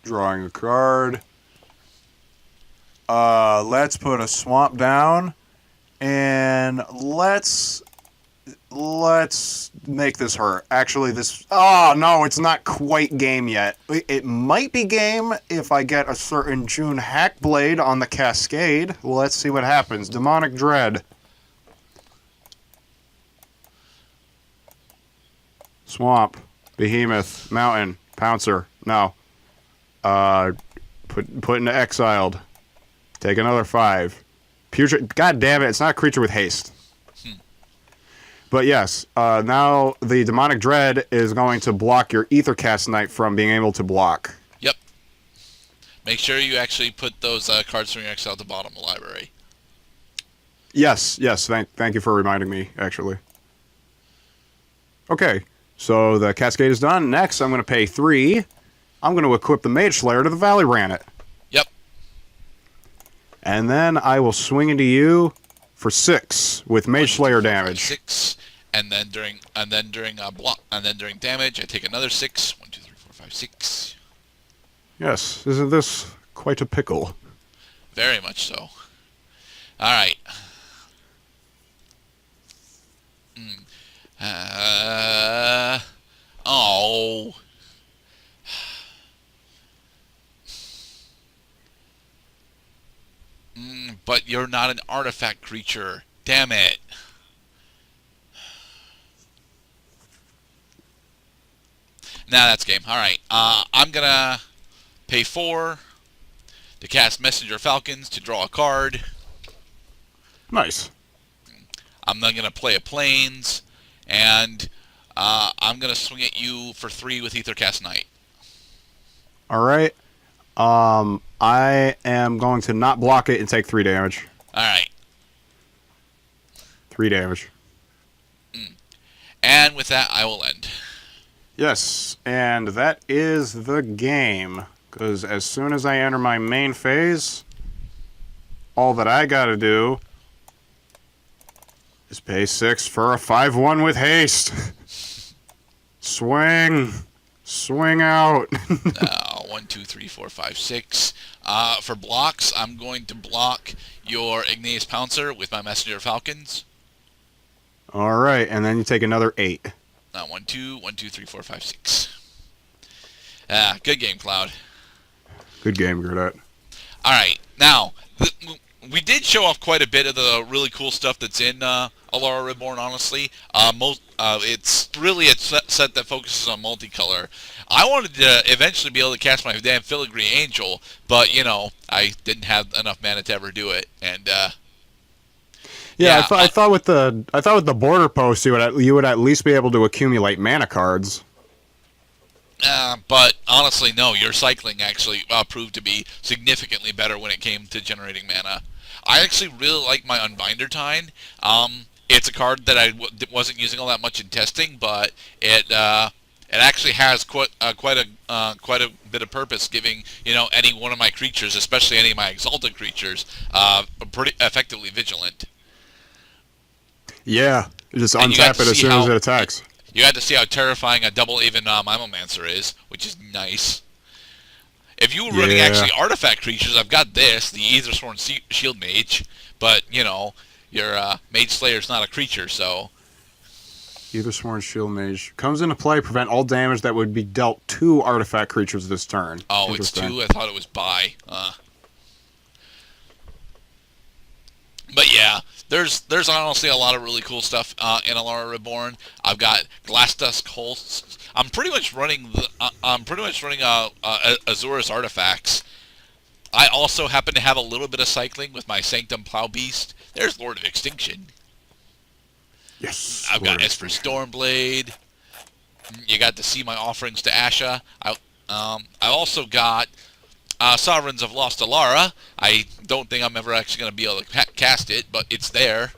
Drawing a card. Let's put a swamp down, and let's make this hurt. Actually, this... Oh, no, it's not quite game yet. It might be game if I get a certain June Hackblade on the Cascade. Well, let's see what happens. Demonic Dread. Swamp. Behemoth. Mountain. Pouncer. No. Put into Exiled. Take another 5. Putrid... God damn it, it's not a creature with haste. But yes, now the Demonic Dread is going to block your Aethercast Knight from being able to block. Yep. Make sure you actually put those cards from your exile at the bottom of the library. Yes. Thank you for reminding me, actually. Okay, so the Cascade is done. Next, I'm going to pay 3. I'm going to equip the Mage Slayer to the Valley Ranet. Yep. And then I will swing into you for 6 with Mage Slayer damage. 6, and then during damage, I take another 6. 1, 2, 3, 4, 5, 6. Yes, isn't this quite a pickle? Very much so. All right. Oh. But you're not an artifact creature. Damn it. Now that's game. Alright. I'm going to pay 4 to cast Messenger Falcons to draw a card. Nice. I'm then going to play a Plains. And I'm going to swing at you for 3 with Aethercast Knight. Alright. I am going to not block it and take 3 damage. Alright. 3 damage. And with that, I will end. Yes, and that is the game. Because as soon as I enter my main phase, all that I gotta do is pay 6 for a 5/1 with haste. Swing. Swing out. 1, 2, 3, 4, 5, 6. For blocks, I'm going to block your Igneous Pouncer with my Messenger Falcons. Alright, and then you take another 8. 1, 2, 3, 4, 5, 6. Good game, Cloud. Good game, Gerdette. Alright, now, we did show off quite a bit of the really cool stuff that's in Alara Reborn, honestly. It's really a set that focuses on multicolor. I wanted to eventually be able to cast my damn Filigree Angel, but, you know, I didn't have enough mana to ever do it, and, I thought with the border post you would at least be able to accumulate mana cards. But honestly, no. Your cycling actually proved to be significantly better when it came to generating mana. I actually really like my Unbinder Tine. It's a card that I wasn't using all that much in testing, but it actually has quite a bit of purpose, giving any one of my creatures, especially any of my Exalted creatures, pretty effectively vigilant. Yeah, you just untap it as soon as it attacks. You had to see how terrifying a double Even Mimomancer is, which is nice. If you were running actually artifact creatures, I've got this, the Aethersworn Shield Mage, but, your Mage Slayer's not a creature, so... Aethersworn Shield Mage. Comes into play, prevent all damage that would be dealt to artifact creatures this turn. Oh, it's 2? I thought it was by. But yeah, there's honestly a lot of really cool stuff in Alara Reborn. I've got Glassdusk Holsts. I'm pretty much running Azura's artifacts. I also happen to have a little bit of cycling with my Sanctum Plow Beast. There's Lord of Extinction. Yes. I've got Esper Stormblade. You got to see my offerings to Asha. I also got Sovereigns of Lost Alara. I don't think I'm ever actually going to be able to cast it, but it's there.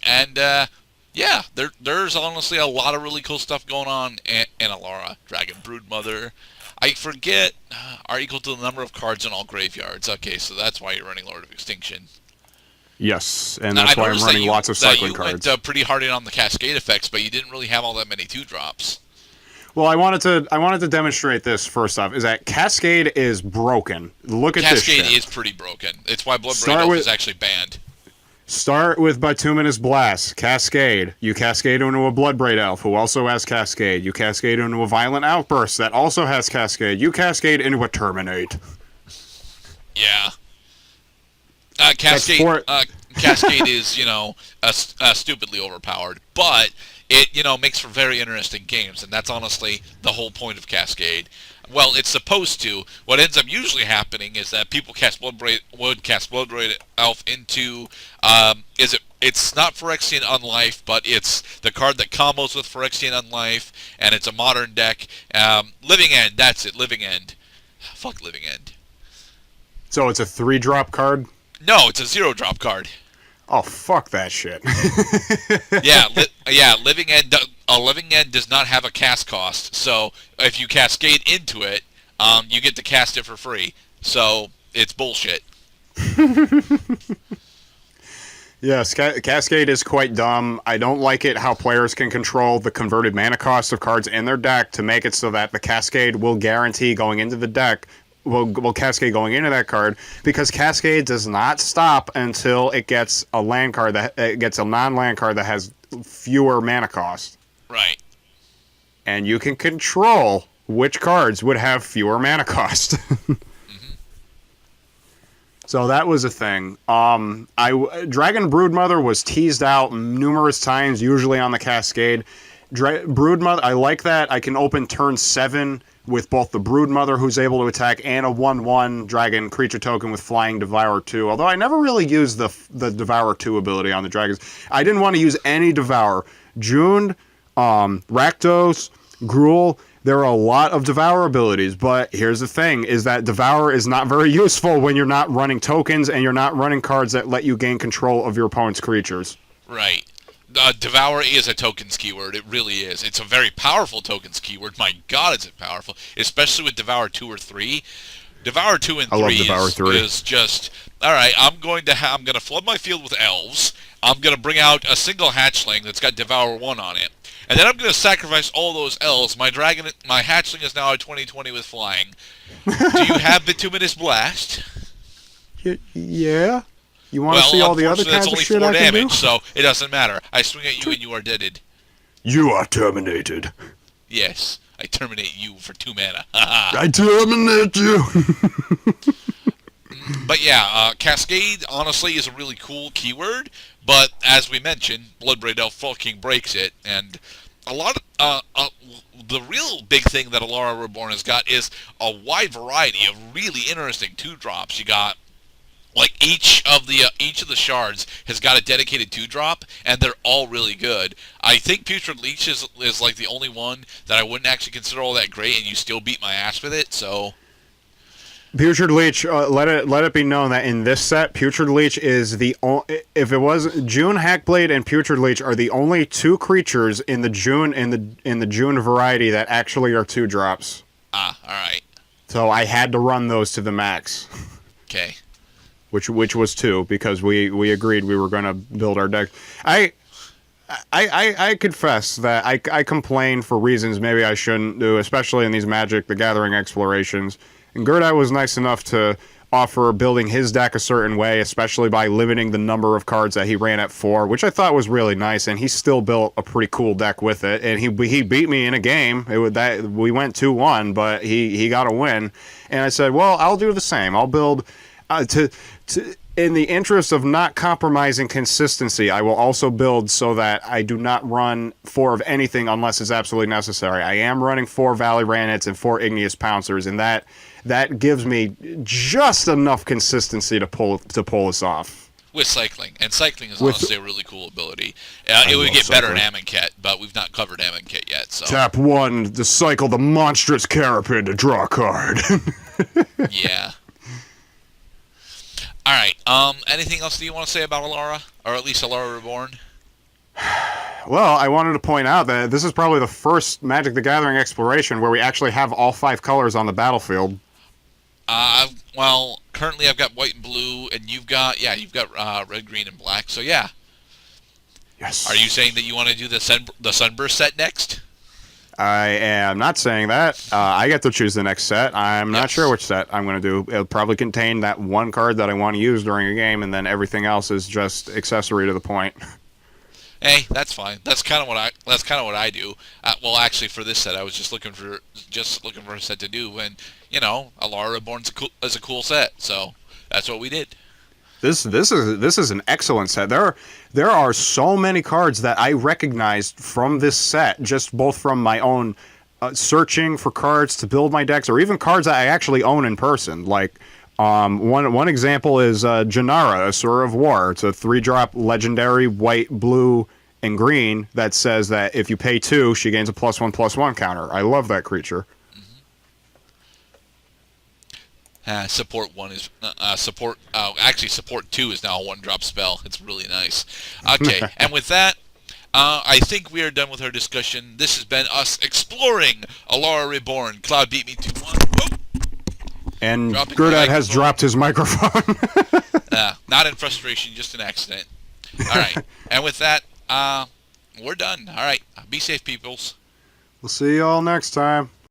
And, yeah, there's honestly a lot of really cool stuff going on in Alara. Dragon Broodmother. I forget, are equal to the number of cards in all graveyards. Okay, so that's why you're running Lord of Extinction. Yes, and that's why I'm running lots of cycling cards. You went pretty hard in on the Cascade effects, but you didn't really have all that many 2-drops. Well, I wanted to demonstrate this first off. Is that Cascade is broken? Look at this shit. Cascade is pretty broken. It's why Bloodbraid Start Elf with- is actually banned. Start with Bituminous Blast, Cascade. You cascade into a Bloodbraid Elf who also has Cascade. You cascade into a Violent Outburst that also has Cascade. You cascade into a Terminate. Yeah. Cascade. Cascade is, stupidly overpowered, but it, makes for very interesting games, and that's honestly the whole point of Cascade. Well, it's supposed to. What ends up usually happening is that people cast Bloodbraid Elf into, it's not Phyrexian Unlife, but it's the card that combos with Phyrexian Unlife, and it's a modern deck. Living End, that's it, Living End. Fuck Living End. So it's a 3-drop card? No, it's a 0-drop card. Oh, fuck that shit. Living End. A Living End does not have a cast cost, so if you cascade into it, you get to cast it for free. So it's bullshit. Yes, Cascade is quite dumb. I don't like it how players can control the converted mana cost of cards in their deck to make it so that the Cascade will guarantee going into the deck. Will Cascade going into that card, because Cascade does not stop until it gets a land card that gets a non-land card that has fewer mana cost. Right. And you can control which cards would have fewer mana cost. So that was a thing. Dragon Broodmother was teased out numerous times, usually on the Cascade. Broodmother, I like that. I can open turn 7 with both the Broodmother, who's able to attack, and a 1/1 dragon creature token with Flying Devour 2. Although I never really used the Devour 2 ability on the dragons. I didn't want to use any Devour. Jund, Rakdos, Gruul, there are a lot of Devour abilities, but here's the thing, is that Devour is not very useful when you're not running tokens and you're not running cards that let you gain control of your opponent's creatures. Right. Devour is a tokens keyword. It really is. It's a very powerful tokens keyword. My God, is it powerful. Especially with Devour 2 or 3. Devour 2 and 3, is just, alright, I'm going to flood my field with elves. I'm going to bring out a single hatchling that's got Devour 1 on it. And then I'm going to sacrifice all those elves. My hatchling is now a 20/20 with flying. Do you have Bituminous Blast? Yeah. You want to see all the other kinds of shit I can do? So it doesn't matter. I swing at you and you are deaded. You are terminated. Yes, I terminate you for 2 mana. I terminate you. But yeah, Cascade honestly is a really cool keyword. But as we mentioned, Bloodbraid Elf fucking breaks it, and a lot of the real big thing that Alara Reborn has got is a wide variety of really interesting 2-drops. You got, like, each of the shards has got a dedicated 2-drop, and they're all really good. I think Putrid Leech is like the only one that I wouldn't actually consider all that great, and you still beat my ass with it. So Putrid Leech, let it be known that in this set, Putrid Leech is if it was June Hackblade and Putrid Leech are the only 2 creatures in the June variety that actually are 2-drops. all right. So I had to run those to the max. Okay. Which was 2, because we agreed we were going to build our deck. I confess that I complain for reasons maybe I shouldn't do, especially in these Magic the Gathering explorations. And Gerdai was nice enough to offer building his deck a certain way, especially by limiting the number of cards that he ran at 4, which I thought was really nice, and he still built a pretty cool deck with it. And he beat me in a game. We went 2-1, but he got a win. And I said, well, I'll do the same. I'll build in the interest of not compromising consistency, I will also build so that I do not run 4 of anything unless it's absolutely necessary. I am running 4 Valley Ranites and 4 Igneous Pouncers, and that gives me just enough consistency to pull this off. With cycling, and cycling is honestly a really cool ability. It would get better in Amonkhet, but we've not covered Amonkhet yet. So tap 1 to cycle the monstrous Carapace to draw a card. Yeah. All right. Anything else that you want to say about Alara, or at least Alara Reborn? Well, I wanted to point out that this is probably the first Magic the Gathering exploration where we actually have all 5 colors on the battlefield. Well, currently I've got white and blue, and you've got red, green, and black. So yeah. Yes. Are you saying that you want to do the Sunburst set next? I am not saying that. I get to choose the next set. I'm not sure which set I'm going to do. It'll probably contain that one card that I want to use during a game, and then everything else is just accessory to the point. Hey, that's fine. That's kind of what I do. Well, actually, for this set, I was just looking for a set to do, and Alara Reborn is a cool set, so that's what we did. This is an excellent set. There are so many cards that I recognized from this set, just both from my own searching for cards to build my decks, or even cards that I actually own in person. Like one example is Janara, Asura of War. It's a 3-drop legendary white, blue, and green that says that if you pay 2, she gains a +1/+1 counter. I love that creature. Support 1 is support. Actually, support 2 is now a 1-drop spell. It's really nice. Okay, and with that, I think we are done with our discussion. This has been us exploring Alara Reborn. Cloud beat me 2-1. And Gurdad has dropped his microphone. Not in frustration, just an accident. All right, and with that, we're done. All right, be safe, peoples. We'll see you all next time.